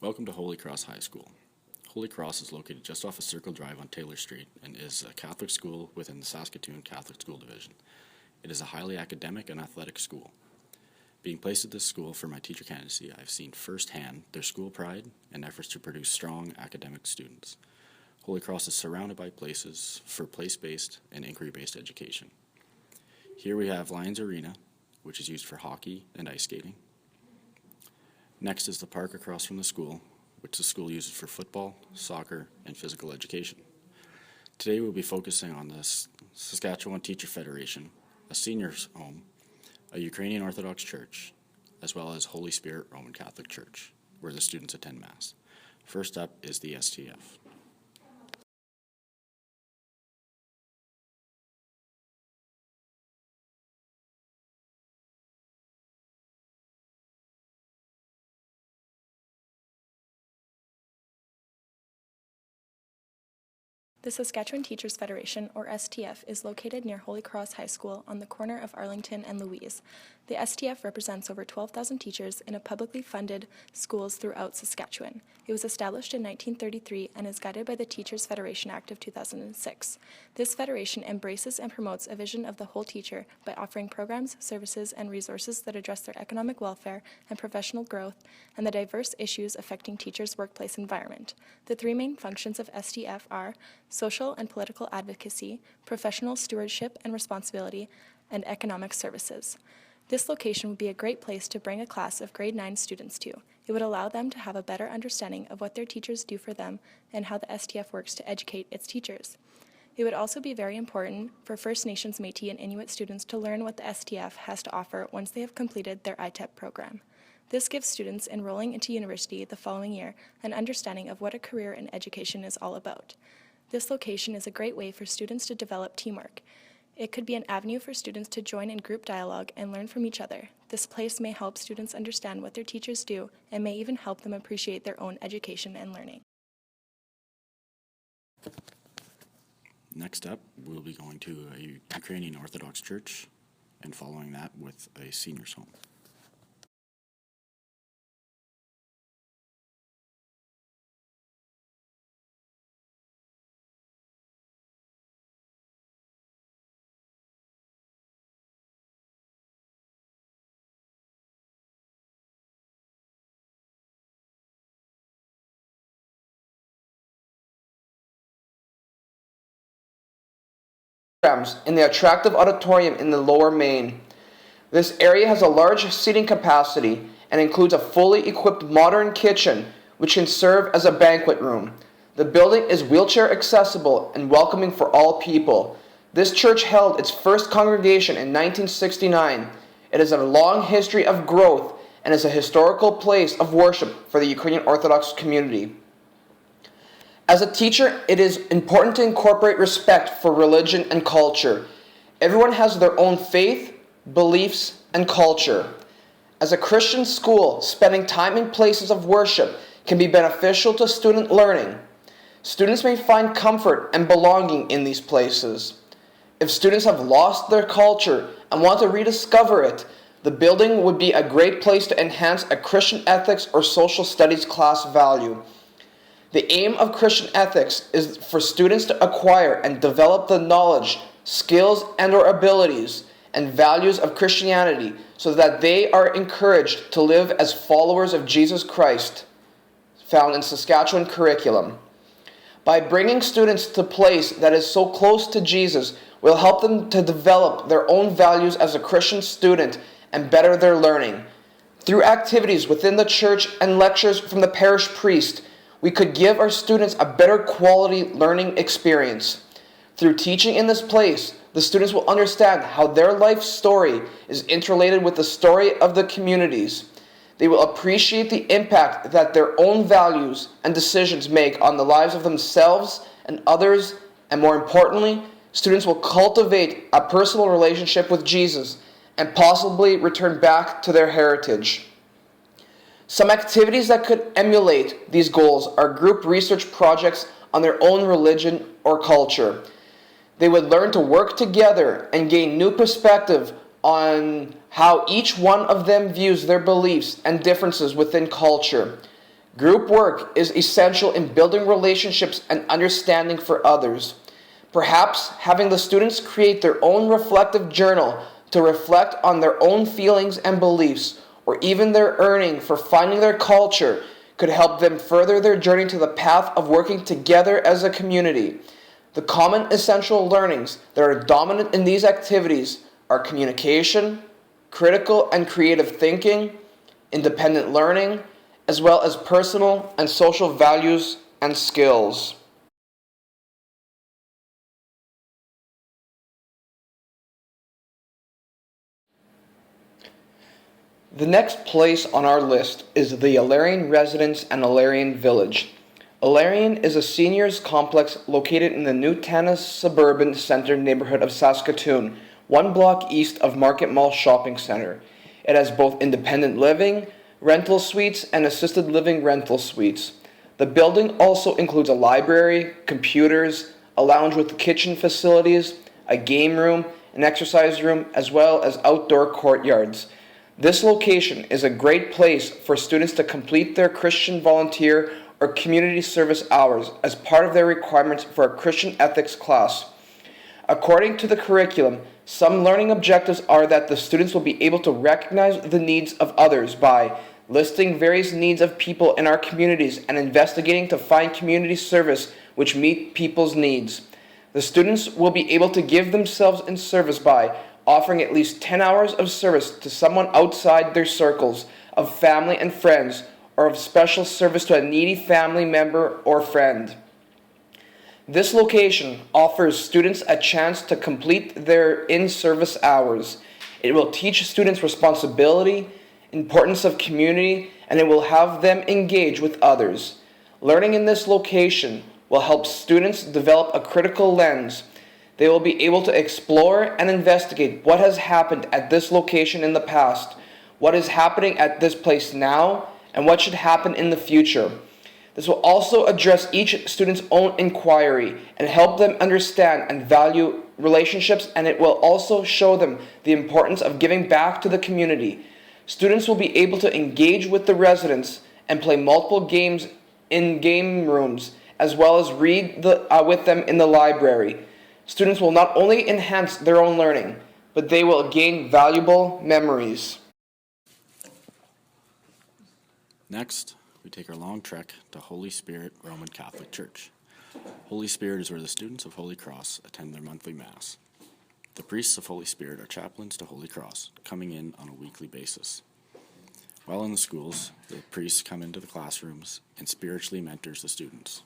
Welcome to Holy Cross High School. Holy Cross is located just off of Circle Drive on Taylor Street and is a Catholic school within the Saskatoon Catholic School Division. It is a highly academic and athletic school. Being placed at this school for my teacher candidacy, I've seen firsthand their school pride and efforts to produce strong academic students. Holy Cross is surrounded by places for place-based and inquiry-based education. Here we have Lions Arena, which is used for hockey and ice skating. Next is the park across from the school, which the school uses for football, soccer, and physical education. Today we'll be focusing on the Saskatchewan Teacher Federation, a seniors' home, a Ukrainian Orthodox church, as well as Holy Spirit Roman Catholic Church, where the students attend Mass. First up is the STF. The Saskatchewan Teachers Federation, or STF, is located near Holy Cross High School on the corner of Arlington and Louise. The STF represents over 12,000 teachers in publicly funded schools throughout Saskatchewan. It was established in 1933 and is guided by the Teachers Federation Act of 2006. This federation embraces and promotes a vision of the whole teacher by offering programs, services, and resources that address their economic welfare and professional growth and the diverse issues affecting teachers' workplace environment. The three main functions of STF are social and political advocacy, professional stewardship and responsibility, and economic services. This location would be a great place to bring a class of grade 9 students to. It would allow them to have a better understanding of what their teachers do for them and how the STF works to educate its teachers. It would also be very important for First Nations, Métis, and Inuit students to learn what the STF has to offer once they have completed their ITEP program. This gives students enrolling into university the following year an understanding of what a career in education is all about. This location is a great way for students to develop teamwork. It could be an avenue for students to join in group dialogue and learn from each other. This place may help students understand what their teachers do and may even help them appreciate their own education and learning. Next up, we'll be going to a Ukrainian Orthodox church and following that with a seniors' home. In the attractive auditorium in the lower main. This area has a large seating capacity and includes a fully equipped modern kitchen which can serve as a banquet room. The building is wheelchair accessible and welcoming for all people. This church held its first congregation in 1969. It has a long history of growth and is a historical place of worship for the Ukrainian Orthodox community. As a teacher, it is important to incorporate respect for religion and culture. Everyone has their own faith, beliefs, and culture. As a Christian school, spending time in places of worship can be beneficial to student learning. Students may find comfort and belonging in these places. If students have lost their culture and want to rediscover it, the building would be a great place to enhance a Christian ethics or social studies class value. The aim of Christian ethics is for students to acquire and develop the knowledge, skills, and/or abilities and values of Christianity so that they are encouraged to live as followers of Jesus Christ, found in Saskatchewan curriculum. By bringing students to a place that is so close to Jesus will help them to develop their own values as a Christian student and better their learning. Through activities within the church and lectures from the parish priest, we could give our students a better quality learning experience. Through teaching in this place, the students will understand how their life story is interrelated with the story of the communities. They will appreciate the impact that their own values and decisions make on the lives of themselves and others, and more importantly, students will cultivate a personal relationship with Jesus and possibly return back to their heritage. Some activities that could emulate these goals are group research projects on their own religion or culture. They would learn to work together and gain new perspective on how each one of them views their beliefs and differences within culture. Group work is essential in building relationships and understanding for others. Perhaps having the students create their own reflective journal to reflect on their own feelings and beliefs, or even their earning for finding their culture, could help them further their journey to the path of working together as a community. The common essential learnings that are dominant in these activities are communication, critical and creative thinking, independent learning, as well as personal and social values and skills. The next place on our list is the Alarian Residence and Alarian Village. Alarian is a seniors complex located in the Newtana Suburban Center neighborhood of Saskatoon, 1 block east of Market Mall Shopping Center. It has both independent living, rental suites, and assisted living rental suites. The building also includes a library, computers, a lounge with kitchen facilities, a game room, an exercise room, as well as outdoor courtyards. This location is a great place for students to complete their Christian volunteer or community service hours as part of their requirements for a Christian ethics class. According to the curriculum, some learning objectives are that the students will be able to recognize the needs of others by listing various needs of people in our communities and investigating to find community service which meet people's needs. The students will be able to give themselves in service by offering at least 10 hours of service to someone outside their circles of family and friends, or of special service to a needy family member or friend. This location offers students a chance to complete their in-service hours. It will teach students responsibility, importance of community, and it will have them engage with others. Learning in this location will help students develop a critical lens. They will be able to explore and investigate what has happened at this location in the past, what is happening at this place now, and what should happen in the future. This will also address each student's own inquiry and help them understand and value relationships, and it will also show them the importance of giving back to the community. Students will be able to engage with the residents and play multiple games in game rooms, as well as read with them in the library. Students will not only enhance their own learning, but they will gain valuable memories. Next, we take our long trek to Holy Spirit Roman Catholic Church. Holy Spirit is where the students of Holy Cross attend their monthly Mass. The priests of Holy Spirit are chaplains to Holy Cross, coming in on a weekly basis. While in the schools, the priests come into the classrooms and spiritually mentors the students.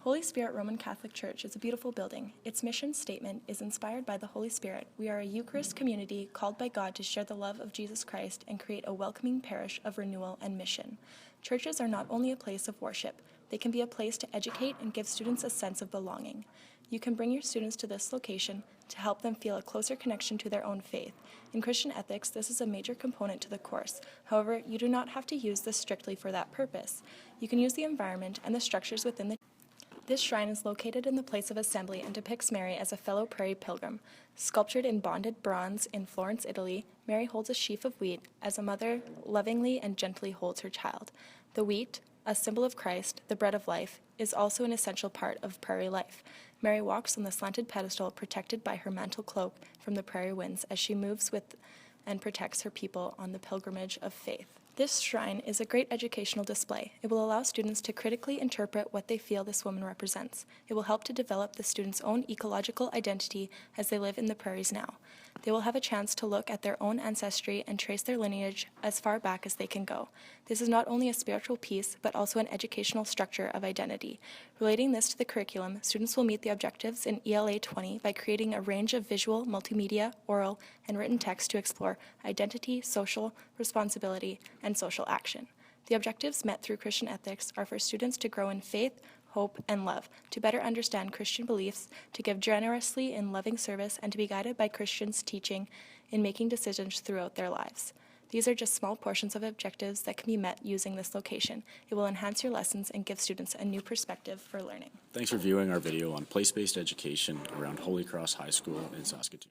Holy Spirit Roman Catholic Church is a beautiful building. Its mission statement is inspired by the Holy Spirit. We are a Eucharist community called by God to share the love of Jesus Christ and create a welcoming parish of renewal and mission. Churches are not only a place of worship, they can be a place to educate and give students a sense of belonging. You can bring your students to this location to help them feel a closer connection to their own faith. In Christian ethics, this is a major component to the course. However, you do not have to use this strictly for that purpose. You can use the environment and the structures within the This shrine is located in the place of assembly and depicts Mary as a fellow prairie pilgrim. Sculptured in bonded bronze in Florence, Italy, Mary holds a sheaf of wheat as a mother lovingly and gently holds her child. The wheat, a symbol of Christ, the bread of life, is also an essential part of prairie life. Mary walks on the slanted pedestal protected by her mantle cloak from the prairie winds as she moves with and protects her people on the pilgrimage of faith. This shrine is a great educational display. It will allow students to critically interpret what they feel this woman represents. It will help to develop the students' own ecological identity as they live in the prairies now. They will have a chance to look at their own ancestry and trace their lineage as far back as they can go. This is not only a spiritual piece, but also an educational structure of identity. Relating this to the curriculum, students will meet the objectives in ELA 20 by creating a range of visual, multimedia, oral, and written text to explore identity, social responsibility, and social action. The objectives met through Christian ethics are for students to grow in faith, hope, and love, to better understand Christian beliefs, to give generously in loving service, and to be guided by Christians' teaching in making decisions throughout their lives. These are just small portions of objectives that can be met using this location. It will enhance your lessons and give students a new perspective for learning. Thanks for viewing our video on place-based education around Holy Cross High School in Saskatoon.